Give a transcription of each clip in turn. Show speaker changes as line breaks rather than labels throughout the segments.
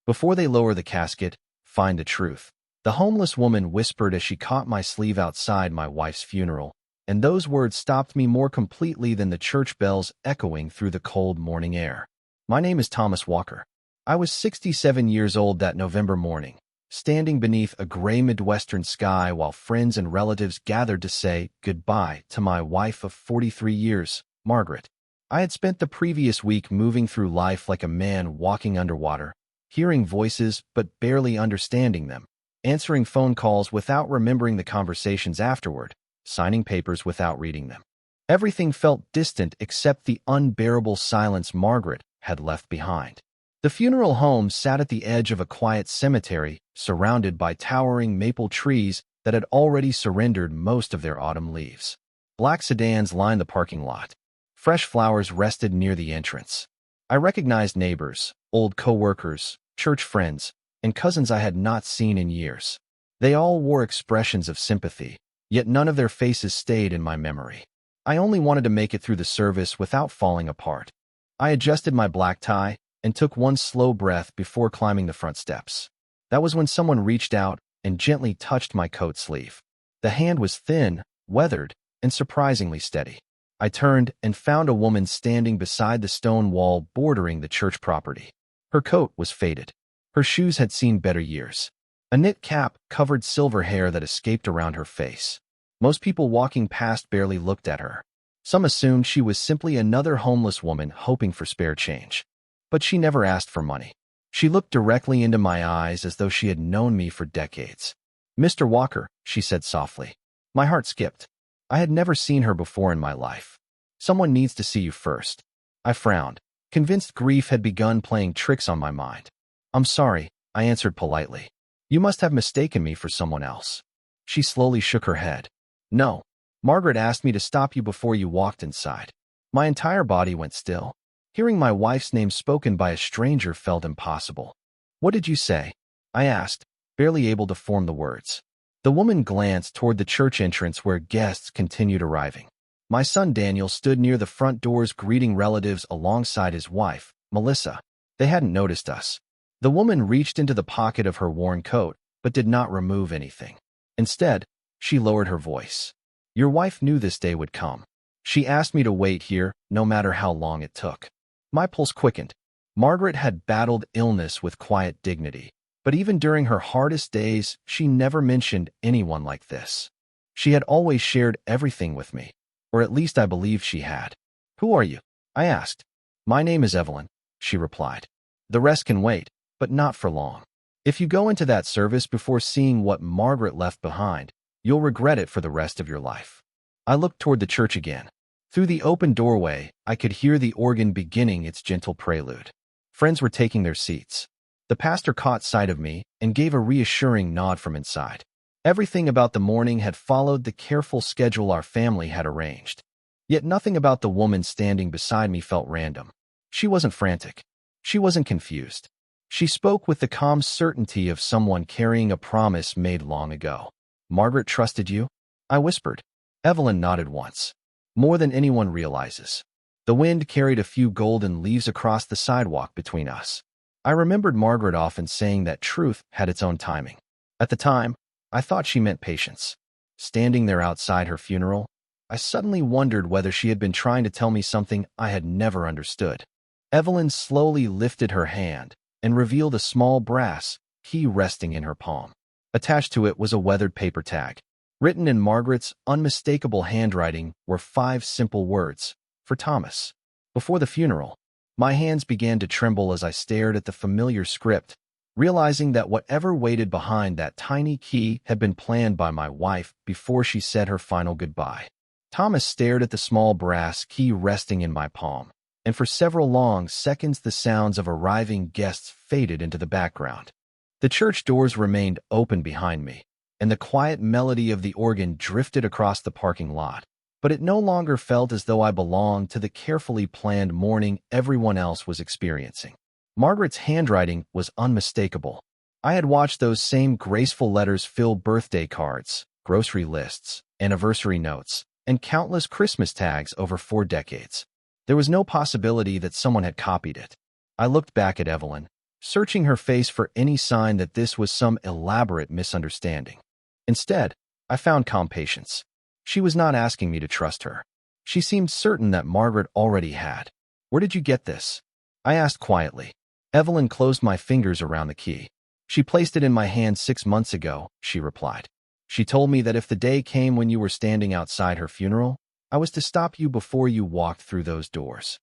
Before they lower the casket, find the truth. The homeless woman whispered as she caught my sleeve outside my wife's funeral, and those words stopped me more completely than the church bells echoing through the cold morning air. My name is Thomas Walker. I was 67 years old that November morning, standing beneath a gray Midwestern sky while friends and relatives gathered to say goodbye to my wife of 43 years, Margaret. I had spent the previous week moving through life like a man walking underwater, hearing voices but barely understanding them, answering phone calls without remembering the conversations afterward, signing papers without reading them. Everything felt distant except the unbearable silence Margaret had left behind. The funeral home sat at the edge of a quiet cemetery, surrounded by towering maple trees that had already surrendered most of their autumn leaves. Black sedans lined the parking lot. Fresh flowers rested near the entrance. I recognized neighbors, old co-workers, church friends, and cousins I had not seen in years. They all wore expressions of sympathy, yet none of their faces stayed in my memory. I only wanted to make it through the service without falling apart. I adjusted my black tie and took one slow breath before climbing the front steps. That was when someone reached out and gently touched my coat sleeve. The hand was thin, weathered, and surprisingly steady. I turned and found a woman standing beside the stone wall bordering the church property. Her coat was faded. Her shoes had seen better years. A knit cap covered silver hair that escaped around her face. Most people walking past barely looked at her. Some assumed she was simply another homeless woman hoping for spare change. But she never asked for money. She looked directly into my eyes as though she had known me for decades. "Mr. Walker," she said softly. My heart skipped. I had never seen her before in my life. "Someone needs to see you first." I frowned, convinced grief had begun playing tricks on my mind. "I'm sorry," I answered politely. "You must have mistaken me for someone else." She slowly shook her head. "No. Margaret asked me to stop you before you walked inside." My entire body went still. Hearing my wife's name spoken by a stranger felt impossible. "What did you say?" I asked, barely able to form the words. The woman glanced toward the church entrance where guests continued arriving. My son Daniel stood near the front doors greeting relatives alongside his wife, Melissa. They hadn't noticed us. The woman reached into the pocket of her worn coat, but did not remove anything. Instead, she lowered her voice. "Your wife knew this day would come. She asked me to wait here, no matter how long it took." My pulse quickened. Margaret had battled illness with quiet dignity, but even during her hardest days, she never mentioned anyone like this. She had always shared everything with me, or at least I believed she had. "Who are you?" I asked. "My name is Evelyn," she replied. "The rest can wait, but not for long. If you go into that service before seeing what Margaret left behind, you'll regret it for the rest of your life." I looked toward the church again. Through the open doorway, I could hear the organ beginning its gentle prelude. Friends were taking their seats. The pastor caught sight of me and gave a reassuring nod from inside. Everything about the morning had followed the careful schedule our family had arranged. Yet nothing about the woman standing beside me felt random. She wasn't frantic. She wasn't confused. She spoke with the calm certainty of someone carrying a promise made long ago. "Margaret trusted you?" I whispered. Evelyn nodded once. "More than anyone realizes." The wind carried a few golden leaves across the sidewalk between us. I remembered Margaret often saying that truth had its own timing. At the time, I thought she meant patience. Standing there outside her funeral, I suddenly wondered whether she had been trying to tell me something I had never understood. Evelyn slowly lifted her hand and revealed a small brass key resting in her palm. Attached to it was a weathered paper tag. Written in Margaret's unmistakable handwriting were 5 simple words, "For Thomas." Before the funeral, my hands began to tremble as I stared at the familiar script, realizing that whatever waited behind that tiny key had been planned by my wife before she said her final goodbye. Thomas stared at the small brass key resting in my palm, and for several long seconds the sounds of arriving guests faded into the background. The church doors remained open behind me, and the quiet melody of the organ drifted across the parking lot. But it no longer felt as though I belonged to the carefully planned mourning everyone else was experiencing. Margaret's handwriting was unmistakable. I had watched those same graceful letters fill birthday cards, grocery lists, anniversary notes, and countless Christmas tags over 4 decades. There was no possibility that someone had copied it. I looked back at Evelyn, searching her face for any sign that this was some elaborate misunderstanding. Instead, I found calm patience. She was not asking me to trust her. She seemed certain that Margaret already had. "Where did you get this?" I asked quietly. Evelyn closed my fingers around the key. "She placed it in my hand 6 months ago," she replied. "She told me that if the day came when you were standing outside her funeral, I was to stop you before you walked through those doors."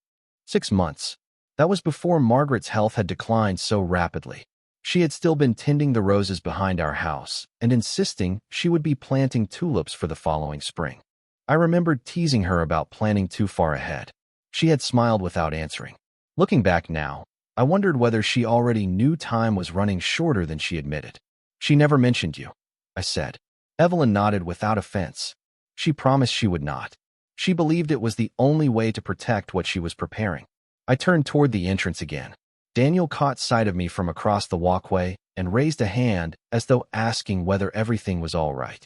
6 months. That was before Margaret's health had declined so rapidly. She had still been tending the roses behind our house and insisting she would be planting tulips for the following spring. I remembered teasing her about planning too far ahead. She had smiled without answering. Looking back now, I wondered whether she already knew time was running shorter than she admitted. "She never mentioned you," I said. Evelyn nodded without offense. She promised she would not. She believed it was the only way to protect what she was preparing. I turned toward the entrance again. Daniel caught sight of me from across the walkway and raised a hand as though asking whether everything was all right.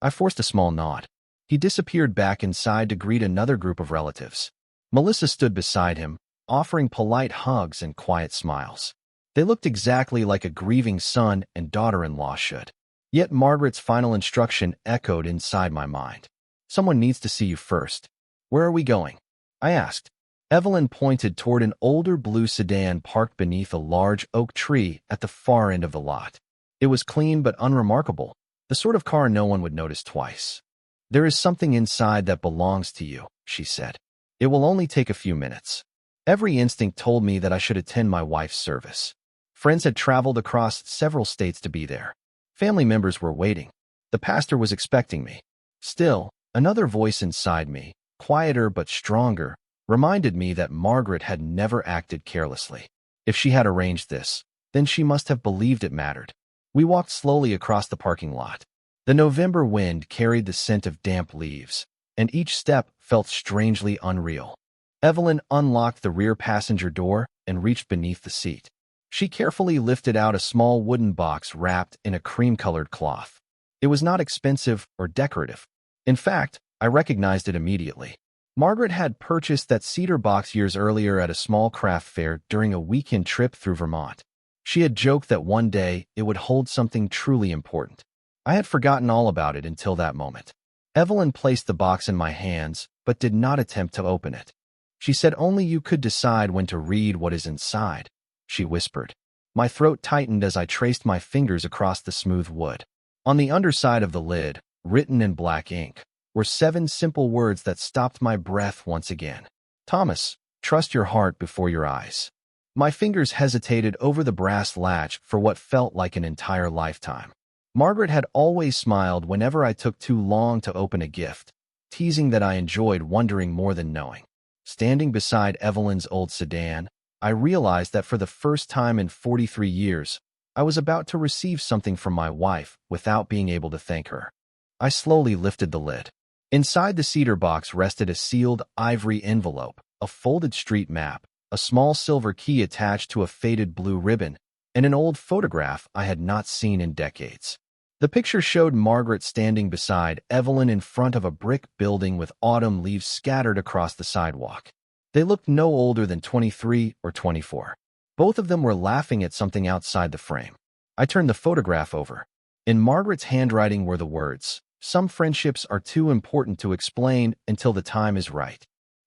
I forced a small nod. He disappeared back inside to greet another group of relatives. Melissa stood beside him, offering polite hugs and quiet smiles. They looked exactly like a grieving son and daughter-in-law should. Yet Margaret's final instruction echoed inside my mind. "Someone needs to see you first." "Where are we going?" I asked. Evelyn pointed toward an older blue sedan parked beneath a large oak tree at the far end of the lot. It was clean but unremarkable, the sort of car no one would notice twice. "There is something inside that belongs to you," she said. "It will only take a few minutes." Every instinct told me that I should attend my wife's service. Friends had traveled across several states to be there. Family members were waiting. The pastor was expecting me. Still, another voice inside me, quieter but stronger, reminded me that Margaret had never acted carelessly. If she had arranged this, then she must have believed it mattered. We walked slowly across the parking lot. The November wind carried the scent of damp leaves, and each step felt strangely unreal. Evelyn unlocked the rear passenger door and reached beneath the seat. She carefully lifted out a small wooden box wrapped in a cream-colored cloth. It was not expensive or decorative. In fact, I recognized it immediately. Margaret had purchased that cedar box years earlier at a small craft fair during a weekend trip through Vermont. She had joked that one day it would hold something truly important. I had forgotten all about it until that moment. Evelyn placed the box in my hands, but did not attempt to open it. She said only you could decide when to read what is inside, she whispered. My throat tightened as I traced my fingers across the smooth wood. On the underside of the lid, written in black ink, were 7 simple words that stopped my breath once again. "Thomas, trust your heart before your eyes." My fingers hesitated over the brass latch for what felt like an entire lifetime. Margaret had always smiled whenever I took too long to open a gift, teasing that I enjoyed wondering more than knowing. Standing beside Evelyn's old sedan, I realized that for the first time in 43 years, I was about to receive something from my wife without being able to thank her. I slowly lifted the lid. Inside the cedar box rested a sealed ivory envelope, a folded street map, a small silver key attached to a faded blue ribbon, and an old photograph I had not seen in decades. The picture showed Margaret standing beside Evelyn in front of a brick building with autumn leaves scattered across the sidewalk. They looked no older than 23 or 24. Both of them were laughing at something outside the frame. I turned the photograph over. In Margaret's handwriting were the words, "Some friendships are too important to explain until the time is right."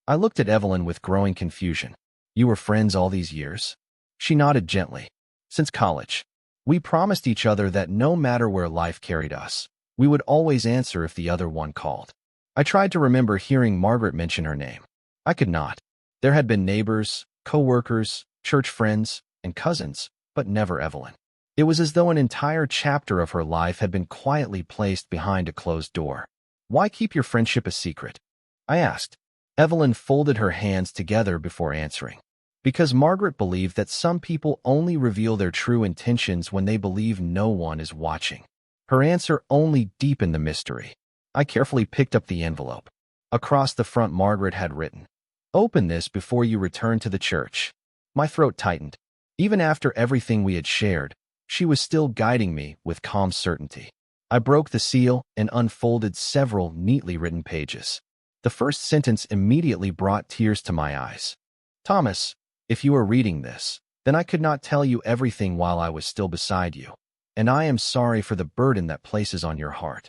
I looked at Evelyn with growing confusion. "You were friends all these years?" She nodded gently. "Since college. We promised each other that no matter where life carried us, we would always answer if the other one called." I tried to remember hearing Margaret mention her name. I could not. There had been neighbors, co-workers, church friends, and cousins, but never Evelyn. It was as though an entire chapter of her life had been quietly placed behind a closed door. "Why keep your friendship a secret?" I asked. Evelyn folded her hands together before answering. "Because Margaret believed that some people only reveal their true intentions when they believe no one is watching." Her answer only deepened the mystery. I carefully picked up the envelope. Across the front, Margaret had written, "Open this before you return to the church." My throat tightened. Even after everything we had shared, she was still guiding me with calm certainty. I broke the seal and unfolded several neatly written pages. The first sentence immediately brought tears to my eyes. "Thomas, if you are reading this, Then I could not tell you everything while I was still beside you, and I am sorry for the burden that places on your heart.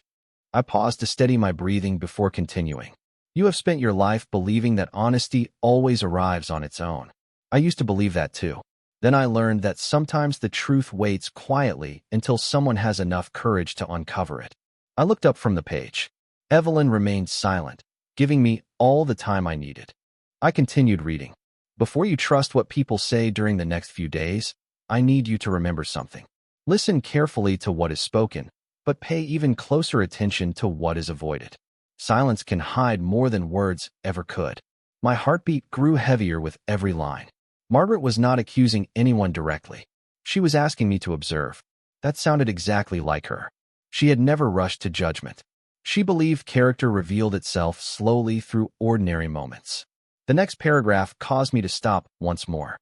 I paused to steady my breathing before continuing. You have spent your life believing that honesty always arrives on its own. I used to believe that too. Then I learned that sometimes the truth waits quietly until someone has enough courage to uncover it. I looked up from the page. Evelyn remained silent, giving me all the time I needed. I continued reading. Before you trust what people say during the next few days, I need you to remember something. Listen carefully to what is spoken, but pay even closer attention to what is avoided. Silence can hide more than words ever could. My heartbeat grew heavier with every line. Margaret was not accusing anyone directly. She was asking me to observe. That sounded exactly like her. She had never rushed to judgment. She believed character revealed itself slowly through ordinary moments. The next paragraph caused me to stop once more.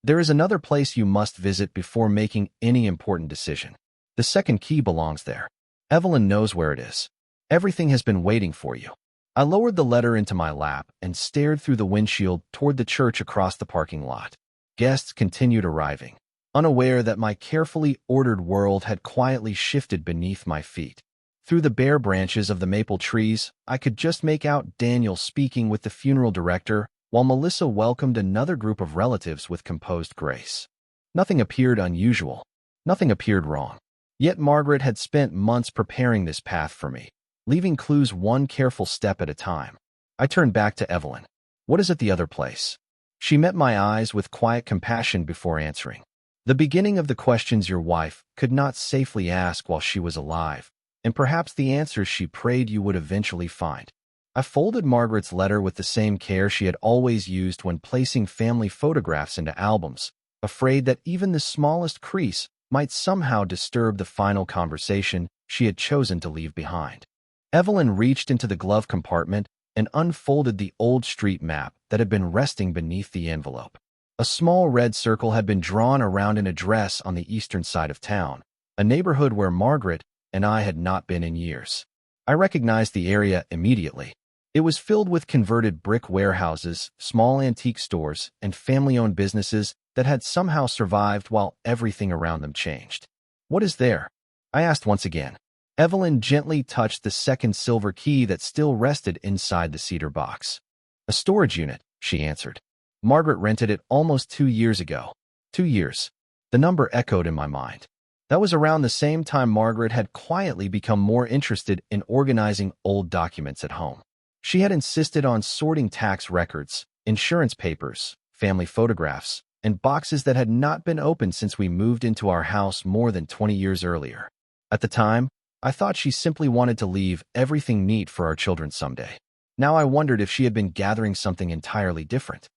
There is another place you must visit before making any important decision. The second key belongs there. Evelyn knows where it is. Everything has been waiting for you. I lowered the letter into my lap and stared through the windshield toward the church across the parking lot. Guests continued arriving, unaware that my carefully ordered world had quietly shifted beneath my feet. Through the bare branches of the maple trees, I could just make out Daniel speaking with the funeral director while Melissa welcomed another group of relatives with composed grace. Nothing appeared unusual. Nothing appeared wrong. Yet Margaret had spent months preparing this path for me, leaving clues one careful step at a time. I turned back to Evelyn. What is at the other place? She met my eyes with quiet compassion before answering. The beginning of the questions your wife could not safely ask while she was alive, and perhaps the answers she prayed you would eventually find. I folded Margaret's letter with the same care she had always used when placing family photographs into albums, afraid that even the smallest crease might somehow disturb the final conversation she had chosen to leave behind. Evelyn reached into the glove compartment and unfolded the old street map that had been resting beneath the envelope. A small red circle had been drawn around an address on the eastern side of town, a neighborhood where Margaret and I had not been in years. I recognized the area immediately. It was filled with converted brick warehouses, small antique stores, and family-owned businesses that had somehow survived while everything around them changed. What is there? I asked once again. Evelyn gently touched the second silver key that still rested inside the cedar box. A storage unit, she answered. Margaret rented it almost 2 years ago. 2 years. The number echoed in my mind. That was around the same time Margaret had quietly become more interested in organizing old documents at home. She had insisted on sorting tax records, insurance papers, family photographs, and boxes that had not been opened since we moved into our house more than 20 years earlier. At the time, I thought she simply wanted to leave everything neat for our children someday. Now I wondered if she had been gathering something entirely different.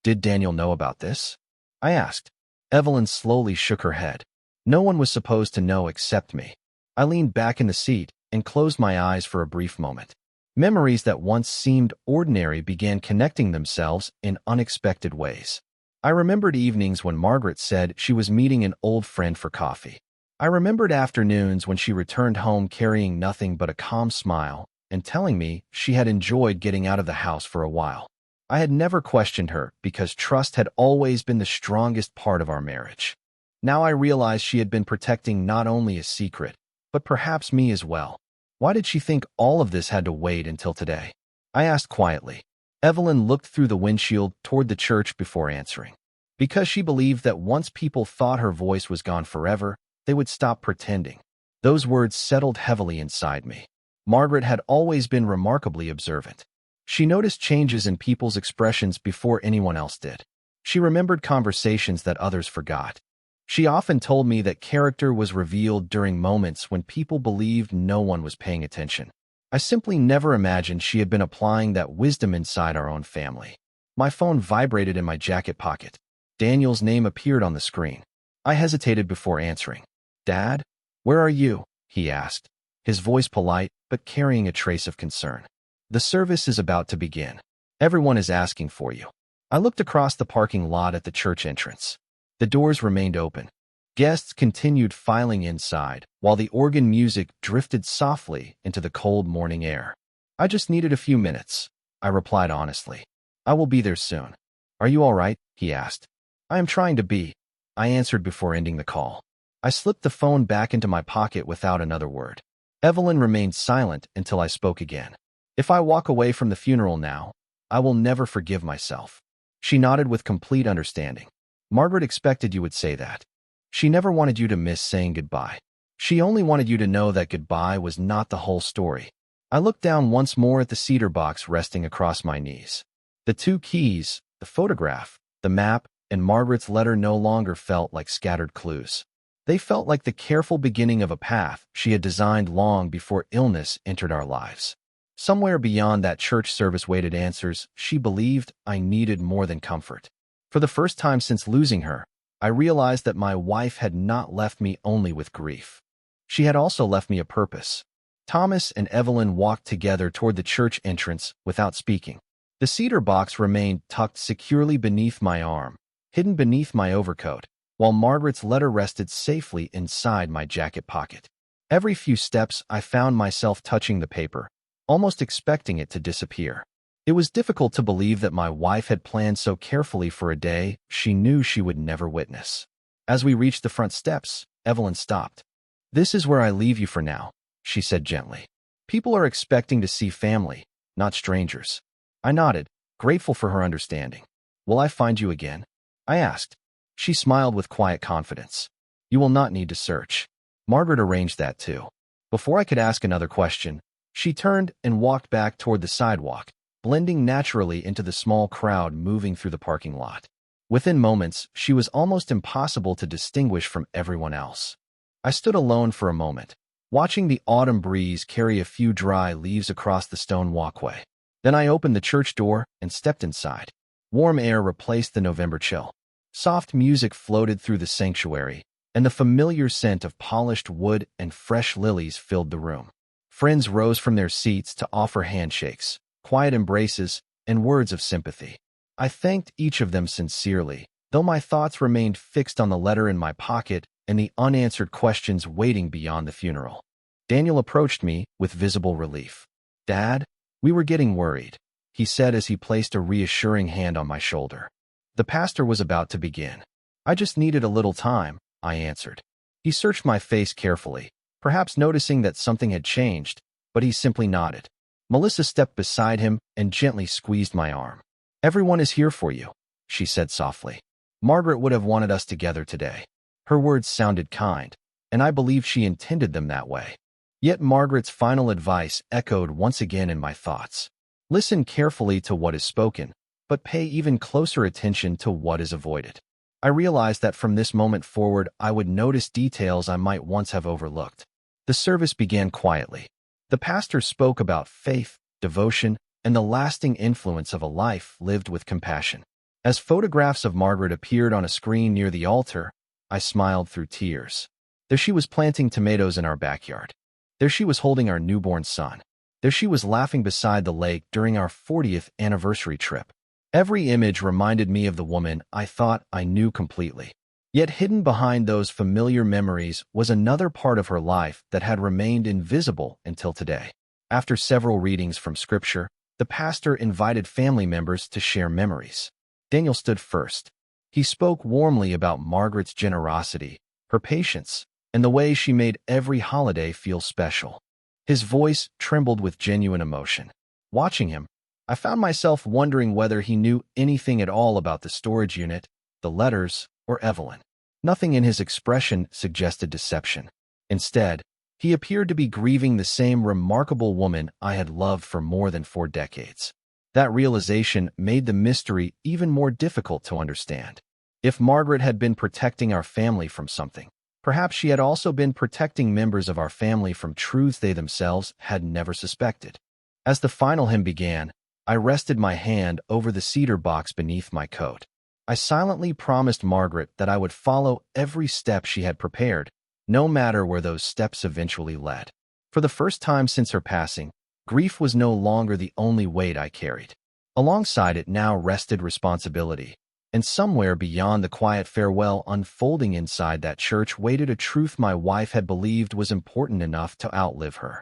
Did Daniel know about this? I asked. Evelyn slowly shook her head. No one was supposed to know except me. I leaned back in the seat and closed my eyes for a brief moment. Memories that once seemed ordinary began connecting themselves in unexpected ways. I remembered evenings when Margaret said she was meeting an old friend for coffee. I remembered afternoons when she returned home carrying nothing but a calm smile and telling me she had enjoyed getting out of the house for a while. I had never questioned her because trust had always been the strongest part of our marriage. Now I realized she had been protecting not only a secret, but perhaps me as well. Why did she think all of this had to wait until today? I asked quietly. Evelyn looked through the windshield toward the church before answering. Because she believed that once people thought her voice was gone forever, they would stop pretending. Those words settled heavily inside me. Margaret had always been remarkably observant. She noticed changes in people's expressions before anyone else did. She remembered conversations that others forgot. She often told me that character was revealed during moments when people believed no one was paying attention. I simply never imagined she had been applying that wisdom inside our own family. My phone vibrated in my jacket pocket. Daniel's name appeared on the screen. I hesitated before answering. "Dad? Where are you?" he asked, his voice polite but carrying a trace of concern. "The service is about to begin. Everyone is asking for you." I looked across the parking lot at the church entrance. The doors remained open. Guests continued filing inside, while the organ music drifted softly into the cold morning air. "I just needed a few minutes," I replied honestly. "I will be there soon." "Are you all right?" he asked. "I am trying to be." I answered before ending the call. I slipped the phone back into my pocket without another word. Evelyn remained silent until I spoke again. If I walk away from the funeral now, I will never forgive myself. She nodded with complete understanding. Margaret expected you would say that. She never wanted you to miss saying goodbye. She only wanted you to know that goodbye was not the whole story. I looked down once more at the cedar box resting across my knees. The 2 keys, the photograph, the map, and Margaret's letter no longer felt like scattered clues. They felt like the careful beginning of a path she had designed long before illness entered our lives. Somewhere beyond that church service waited answers she believed I needed more than comfort. For the first time since losing her, I realized that my wife had not left me only with grief. She had also left me a purpose. Thomas and Evelyn walked together toward the church entrance without speaking. The cedar box remained tucked securely beneath my arm, hidden beneath my overcoat, while Margaret's letter rested safely inside my jacket pocket. Every few steps, I found myself touching the paper, almost expecting it to disappear. It was difficult to believe that my wife had planned so carefully for a day she knew she would never witness. As we reached the front steps, Evelyn stopped. "This is where I leave you for now," she said gently. "People are expecting to see family, not strangers." I nodded, grateful for her understanding. "Will I find you again?" I asked. She smiled with quiet confidence. "You will not need to search. Margaret arranged that too." Before I could ask another question, she turned and walked back toward the sidewalk, blending naturally into the small crowd moving through the parking lot. Within moments, she was almost impossible to distinguish from everyone else. I stood alone for a moment, watching the autumn breeze carry a few dry leaves across the stone walkway. Then I opened the church door and stepped inside. Warm air replaced the November chill. Soft music floated through the sanctuary, and the familiar scent of polished wood and fresh lilies filled the room. Friends rose from their seats to offer handshakes, quiet embraces, and words of sympathy. I thanked each of them sincerely, though my thoughts remained fixed on the letter in my pocket and the unanswered questions waiting beyond the funeral. Daniel approached me with visible relief. "Dad, we were getting worried," he said as he placed a reassuring hand on my shoulder. The pastor was about to begin. "I just needed a little time," I answered. He searched my face carefully, perhaps noticing that something had changed, but he simply nodded. Melissa stepped beside him and gently squeezed my arm. "Everyone is here for you," she said softly. "Margaret would have wanted us together today." Her words sounded kind, and I believe she intended them that way. Yet Margaret's final advice echoed once again in my thoughts. Listen carefully to what is spoken, but pay even closer attention to what is avoided. I realized that from this moment forward, I would notice details I might once have overlooked. The service began quietly. The pastor spoke about faith, devotion, and the lasting influence of a life lived with compassion. As photographs of Margaret appeared on a screen near the altar, I smiled through tears. There she was planting tomatoes in our backyard. There she was holding our newborn son. There she was laughing beside the lake during our 40th anniversary trip. Every image reminded me of the woman I thought I knew completely. Yet hidden behind those familiar memories was another part of her life that had remained invisible until today. After several readings from Scripture, the pastor invited family members to share memories. Daniel stood first. He spoke warmly about Margaret's generosity, her patience, and the way she made every holiday feel special. His voice trembled with genuine emotion. Watching him, I found myself wondering whether he knew anything at all about the storage unit, the letters, or Evelyn. Nothing in his expression suggested deception. Instead, he appeared to be grieving the same remarkable woman I had loved for more than 4 decades. That realization made the mystery even more difficult to understand. If Margaret had been protecting our family from something, perhaps she had also been protecting members of our family from truths they themselves had never suspected. As the final hymn began, I rested my hand over the cedar box beneath my coat. I silently promised Margaret that I would follow every step she had prepared, no matter where those steps eventually led. For the first time since her passing, grief was no longer the only weight I carried. Alongside it now rested responsibility, and somewhere beyond the quiet farewell unfolding inside that church waited a truth my wife had believed was important enough to outlive her.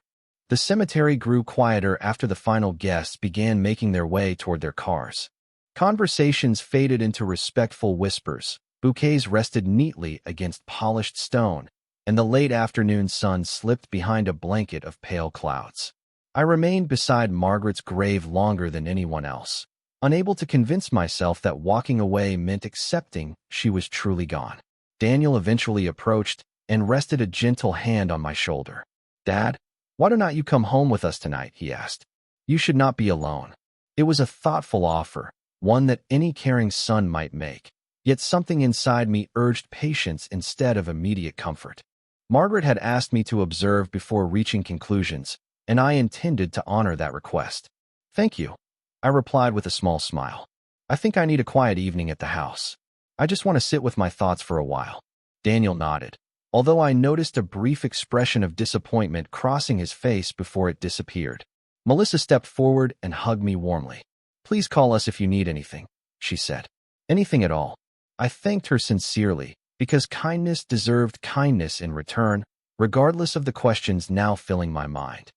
The cemetery grew quieter after the final guests began making their way toward their cars. Conversations faded into respectful whispers, Bouquets rested neatly against polished stone, and the late afternoon sun slipped behind a blanket of pale clouds. I remained beside Margaret's grave longer than anyone else, unable to convince myself that walking away meant accepting she was truly gone. Daniel eventually approached and rested a gentle hand on my shoulder. "Dad, why don't you come home with us tonight?" he asked. "You should not be alone." It was a thoughtful offer, one that any caring son might make, yet something inside me urged patience instead of immediate comfort. Margaret had asked me to observe before reaching conclusions, and I intended to honor that request. "Thank you," I replied with a small smile. "I think I need a quiet evening at the house. I just want to sit with my thoughts for a while." Daniel nodded, although I noticed a brief expression of disappointment crossing his face before it disappeared. Melissa stepped forward and hugged me warmly. "Please call us if you need anything," she said. "Anything at all." I thanked her sincerely, because kindness deserved kindness in return, regardless of the questions now filling my mind.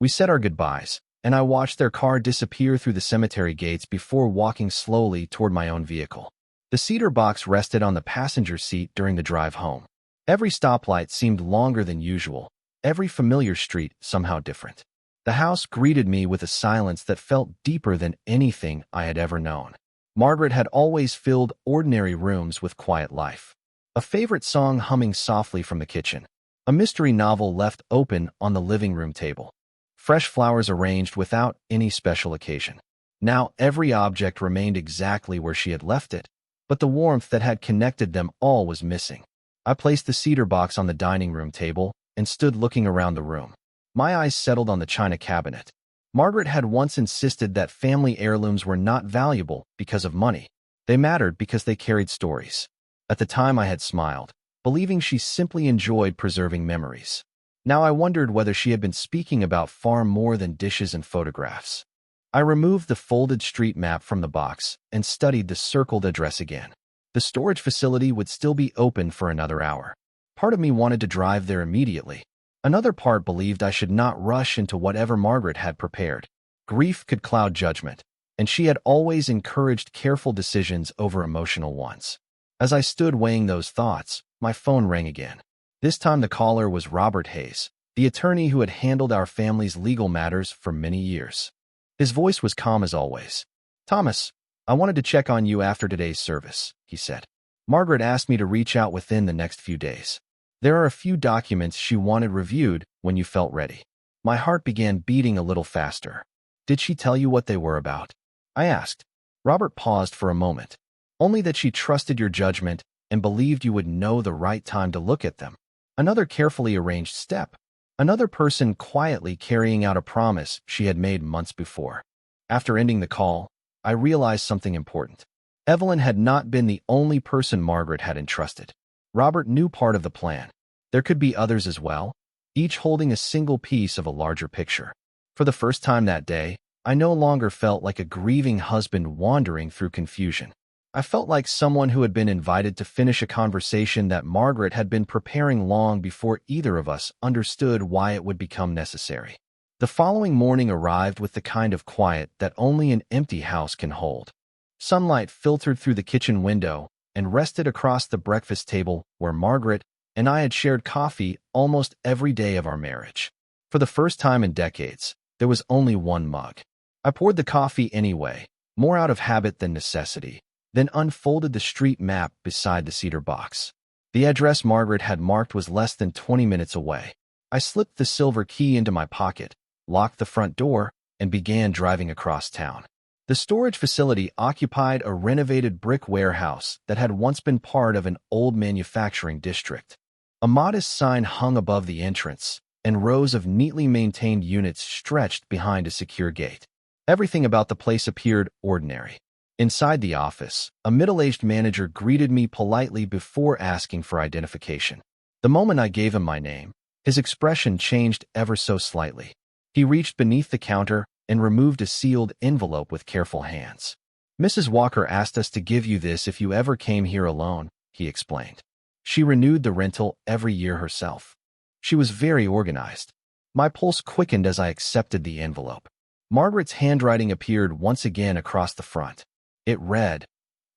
We said our goodbyes, and I watched their car disappear through the cemetery gates before walking slowly toward my own vehicle. The cedar box rested on the passenger seat during the drive home. Every stoplight seemed longer than usual, every familiar street somehow different. The house greeted me with a silence that felt deeper than anything I had ever known. Margaret had always filled ordinary rooms with quiet life. A favorite song humming softly from the kitchen. A mystery novel left open on the living room table. Fresh flowers arranged without any special occasion. Now every object remained exactly where she had left it, but the warmth that had connected them all was missing. I placed the cedar box on the dining room table and stood looking around the room. My eyes settled on the china cabinet. Margaret had once insisted that family heirlooms were not valuable because of money. They mattered because they carried stories. At the time I had smiled, believing she simply enjoyed preserving memories. Now I wondered whether she had been speaking about far more than dishes and photographs. I removed the folded street map from the box and studied the circled address again. The storage facility would still be open for another hour. Part of me wanted to drive there immediately. Another part believed I should not rush into whatever Margaret had prepared. Grief could cloud judgment, and she had always encouraged careful decisions over emotional ones. As I stood weighing those thoughts, my phone rang again. This time the caller was Robert Hayes, the attorney who had handled our family's legal matters for many years. His voice was calm as always. "Thomas, I wanted to check on you after today's service," he said. "Margaret asked me to reach out within the next few days. There are a few documents she wanted reviewed when you felt ready." My heart began beating a little faster. "Did she tell you what they were about?" I asked. Robert paused for a moment. "Only that she trusted your judgment and believed you would know the right time to look at them." Another carefully arranged step. Another person quietly carrying out a promise she had made months before. After ending the call, I realized something important. Evelyn had not been the only person Margaret had entrusted. Robert knew part of the plan. There could be others as well, each holding a single piece of a larger picture. For the first time that day, I no longer felt like a grieving husband wandering through confusion. I felt like someone who had been invited to finish a conversation that Margaret had been preparing long before either of us understood why it would become necessary. The following morning arrived with the kind of quiet that only an empty house can hold. Sunlight filtered through the kitchen window and rested across the breakfast table where Margaret and I had shared coffee almost every day of our marriage. For the first time in decades, there was only one mug. I poured the coffee anyway, more out of habit than necessity, then unfolded the street map beside the cedar box. The address Margaret had marked was less than 20 minutes away. I slipped the silver key into my pocket, locked the front door, and began driving across town. The storage facility occupied a renovated brick warehouse that had once been part of an old manufacturing district. A modest sign hung above the entrance, and rows of neatly maintained units stretched behind a secure gate. Everything about the place appeared ordinary. Inside the office, a middle-aged manager greeted me politely before asking for identification. The moment I gave him my name, his expression changed ever so slightly. He reached beneath the counter and removed a sealed envelope with careful hands. "Mrs. Walker asked us to give you this if you ever came here alone," he explained. She renewed the rental every year herself. She was very organized. My pulse quickened as I accepted the envelope. Margaret's handwriting appeared once again across the front. It read,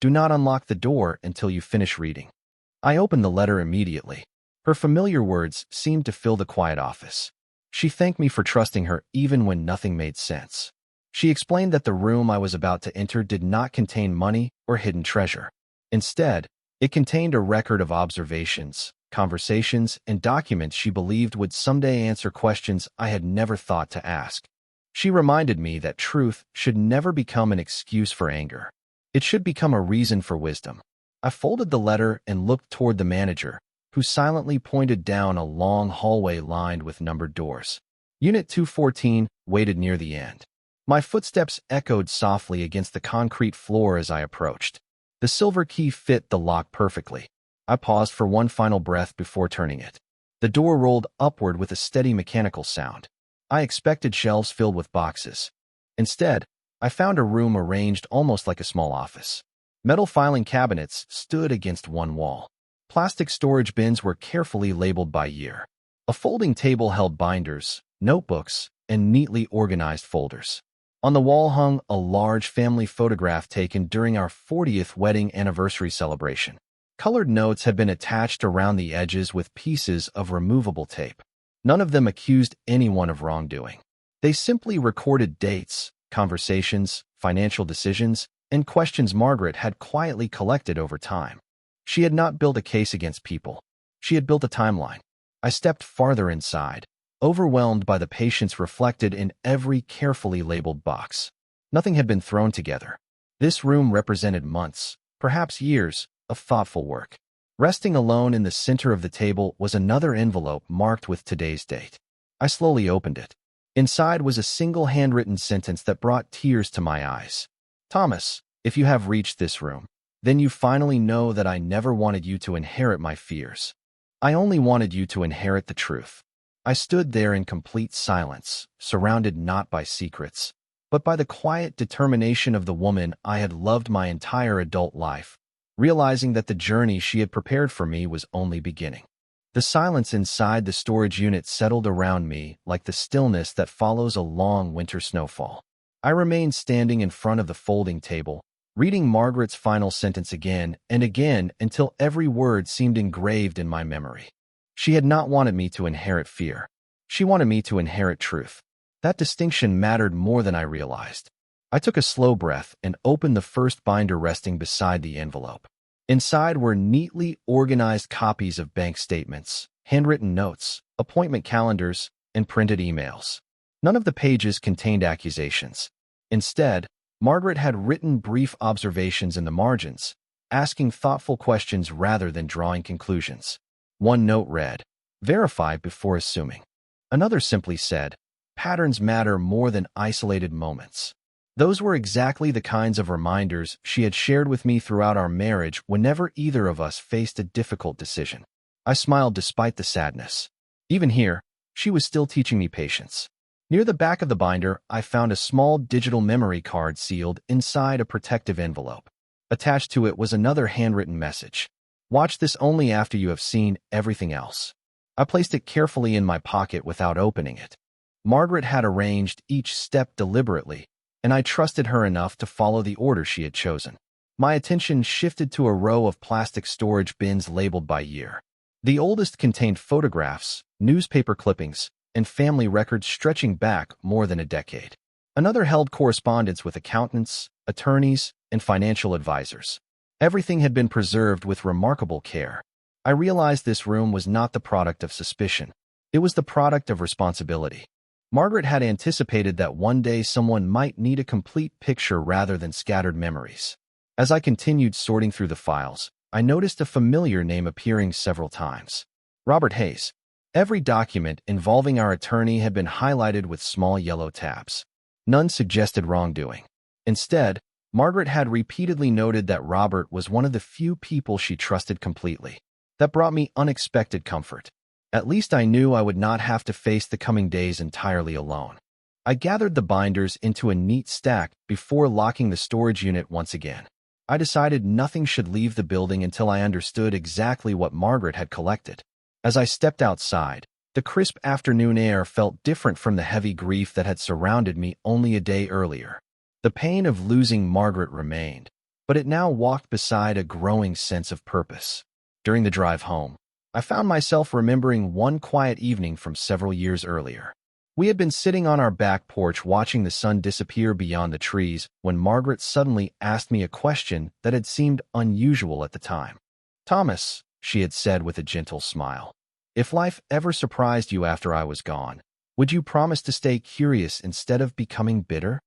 Do not unlock the door until you finish reading. I opened the letter immediately. Her familiar words seemed to fill the quiet office. She thanked me for trusting her even when nothing made sense. She explained that the room I was about to enter did not contain money or hidden treasure. Instead, it contained a record of observations, conversations, and documents she believed would someday answer questions I had never thought to ask. She reminded me that truth should never become an excuse for anger. It should become a reason for wisdom. I folded the letter and looked toward the manager, who silently pointed down a long hallway lined with numbered doors. Unit 214 waited near the end. My footsteps echoed softly against the concrete floor as I approached. The silver key fit the lock perfectly. I paused for one final breath before turning it. The door rolled upward with a steady mechanical sound. I expected shelves filled with boxes. Instead, I found a room arranged almost like a small office. Metal filing cabinets stood against one wall. Plastic storage bins were carefully labeled by year. A folding table held binders, notebooks, and neatly organized folders. On the wall hung a large family photograph taken during our 40th wedding anniversary celebration. Colored notes had been attached around the edges with pieces of removable tape. None of them accused anyone of wrongdoing. They simply recorded dates, conversations, financial decisions, and questions Margaret had quietly collected over time. She had not built a case against people. She had built a timeline. I stepped farther inside, overwhelmed by the patience reflected in every carefully labeled box. Nothing had been thrown together. This room represented months, perhaps years, of thoughtful work. Resting alone in the center of the table was another envelope marked with today's date. I slowly opened it. Inside was a single handwritten sentence that brought tears to my eyes. Thomas, if you have reached this room, then you finally know that I never wanted you to inherit my fears. I only wanted you to inherit the truth. I stood there in complete silence, surrounded not by secrets, but by the quiet determination of the woman I had loved my entire adult life, realizing that the journey she had prepared for me was only beginning. The silence inside the storage unit settled around me like the stillness that follows a long winter snowfall. I remained standing in front of the folding table, reading Margaret's final sentence again and again until every word seemed engraved in my memory. She had not wanted me to inherit fear. She wanted me to inherit truth. That distinction mattered more than I realized. I took a slow breath and opened the first binder resting beside the envelope. Inside were neatly organized copies of bank statements, handwritten notes, appointment calendars, and printed emails. None of the pages contained accusations. Instead, Margaret had written brief observations in the margins, asking thoughtful questions rather than drawing conclusions. One note read, "Verify before assuming." Another simply said, "Patterns matter more than isolated moments." Those were exactly the kinds of reminders she had shared with me throughout our marriage whenever either of us faced a difficult decision. I smiled despite the sadness. Even here, she was still teaching me patience. Near the back of the binder, I found a small digital memory card sealed inside a protective envelope. Attached to it was another handwritten message. "Watch this only after you have seen everything else." I placed it carefully in my pocket without opening it. Margaret had arranged each step deliberately, and I trusted her enough to follow the order she had chosen. My attention shifted to a row of plastic storage bins labeled by year. The oldest contained photographs, newspaper clippings, and family records stretching back more than a decade. Another held correspondence with accountants, attorneys, and financial advisors. Everything had been preserved with remarkable care. I realized this room was not the product of suspicion. It was the product of responsibility. Margaret had anticipated that one day someone might need a complete picture rather than scattered memories. As I continued sorting through the files, I noticed a familiar name appearing several times. Robert Hayes. Every document involving our attorney had been highlighted with small yellow tabs. None suggested wrongdoing. Instead, Margaret had repeatedly noted that Robert was one of the few people she trusted completely. That brought me unexpected comfort. At least I knew I would not have to face the coming days entirely alone. I gathered the binders into a neat stack before locking the storage unit once again. I decided nothing should leave the building until I understood exactly what Margaret had collected. As I stepped outside, the crisp afternoon air felt different from the heavy grief that had surrounded me only a day earlier. The pain of losing Margaret remained, but it now walked beside a growing sense of purpose. During the drive home, I found myself remembering one quiet evening from several years earlier. We had been sitting on our back porch watching the sun disappear beyond the trees when Margaret suddenly asked me a question that had seemed unusual at the time. "Thomas," she had said with a gentle smile, "if life ever surprised you after I was gone, would you promise to stay curious instead of becoming bitter?"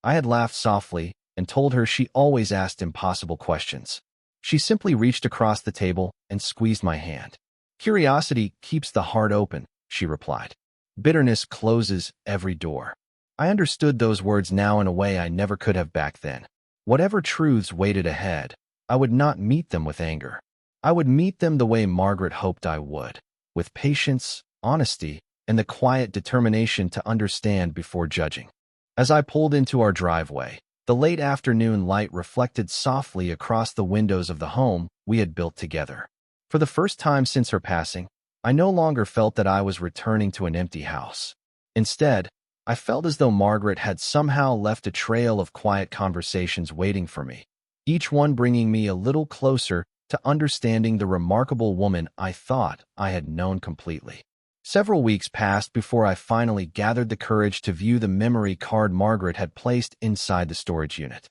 I had laughed softly and told her she always asked impossible questions. She simply reached across the table and squeezed my hand. "Curiosity keeps the heart open," she replied. "Bitterness closes every door." I understood those words now in a way I never could have back then. Whatever truths waited ahead, I would not meet them with anger. I would meet them the way Margaret hoped I would, with patience, honesty, and the quiet determination to understand before judging. As I pulled into our driveway, the late afternoon light reflected softly across the windows of the home we had built together. For the first time since her passing, I no longer felt that I was returning to an empty house. Instead, I felt as though Margaret had somehow left a trail of quiet conversations waiting for me, each one bringing me a little closer to understanding the remarkable woman I thought I had known completely. Several weeks passed before I finally gathered the courage to view the memory card Margaret had placed inside the storage unit.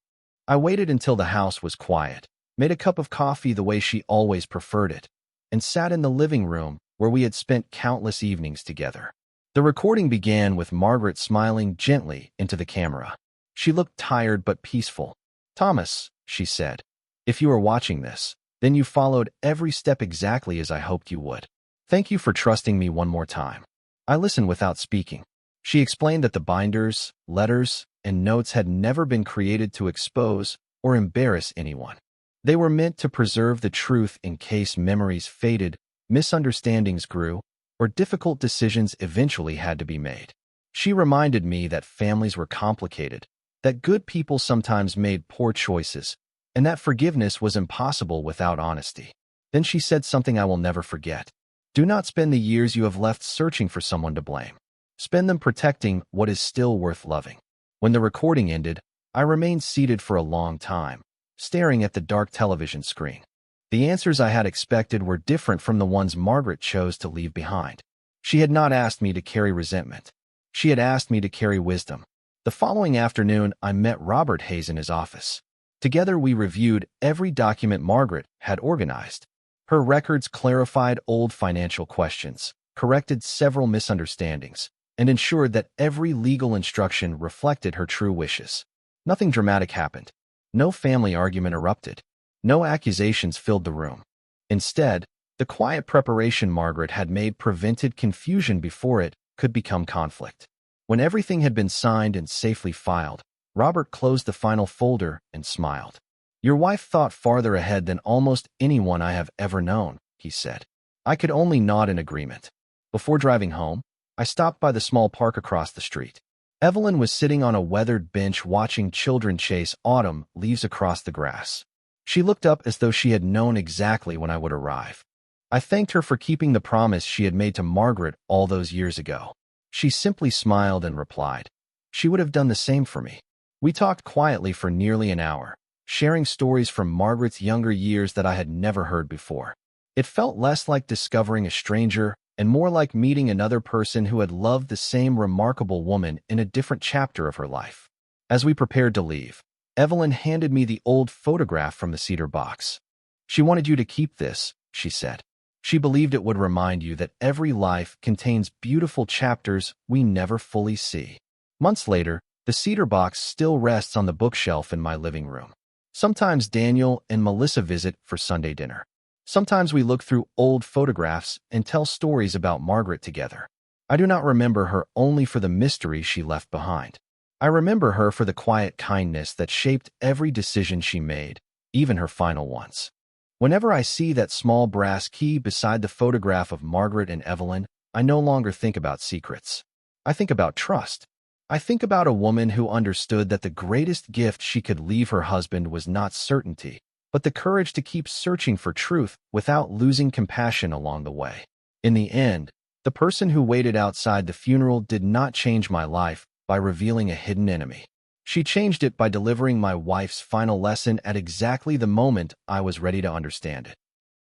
I waited until the house was quiet, made a cup of coffee the way she always preferred it, and sat in the living room where we had spent countless evenings together. The recording began with Margaret smiling gently into the camera. She looked tired but peaceful. "Thomas," she said, "if you are watching this, then you followed every step exactly as I hoped you would. Thank you for trusting me one more time." I listened without speaking. She explained that the binders, letters, and notes had never been created to expose or embarrass anyone. They were meant to preserve the truth in case memories faded, misunderstandings grew, or difficult decisions eventually had to be made. She reminded me that families were complicated, that good people sometimes made poor choices, and that forgiveness was impossible without honesty. Then she said something I will never forget. "Do not spend the years you have left searching for someone to blame. Spend them protecting what is still worth loving." When the recording ended, I remained seated for a long time, staring at the dark television screen. The answers I had expected were different from the ones Margaret chose to leave behind. She had not asked me to carry resentment. She had asked me to carry wisdom. The following afternoon, I met Robert Hayes in his office. Together, we reviewed every document Margaret had organized. Her records clarified old financial questions, corrected several misunderstandings, and ensured that every legal instruction reflected her true wishes. Nothing dramatic happened. No family argument erupted. No accusations filled the room. Instead, the quiet preparation Margaret had made prevented confusion before it could become conflict. When everything had been signed and safely filed, Robert closed the final folder and smiled. "Your wife thought farther ahead than almost anyone I have ever known," he said. I could only nod in agreement. Before driving home, I stopped by the small park across the street. Evelyn was sitting on a weathered bench watching children chase autumn leaves across the grass. She looked up as though she had known exactly when I would arrive. I thanked her for keeping the promise she had made to Margaret all those years ago. She simply smiled and replied, she would have done the same for me. We talked quietly for nearly an hour, sharing stories from Margaret's younger years that I had never heard before. It felt less like discovering a stranger and more like meeting another person who had loved the same remarkable woman in a different chapter of her life. As we prepared to leave, Evelyn handed me the old photograph from the cedar box. "She wanted you to keep this," she said. "She believed it would remind you that every life contains beautiful chapters we never fully see." Months later, the cedar box still rests on the bookshelf in my living room. Sometimes Daniel and Melissa visit for Sunday dinner. Sometimes we look through old photographs and tell stories about Margaret together. I do not remember her only for the mystery she left behind. I remember her for the quiet kindness that shaped every decision she made, even her final ones. Whenever I see that small brass key beside the photograph of Margaret and Evelyn, I no longer think about secrets. I think about trust. I think about a woman who understood that the greatest gift she could leave her husband was not certainty, but the courage to keep searching for truth without losing compassion along the way. In the end, the person who waited outside the funeral did not change my life by revealing a hidden enemy. She changed it by delivering my wife's final lesson at exactly the moment I was ready to understand it.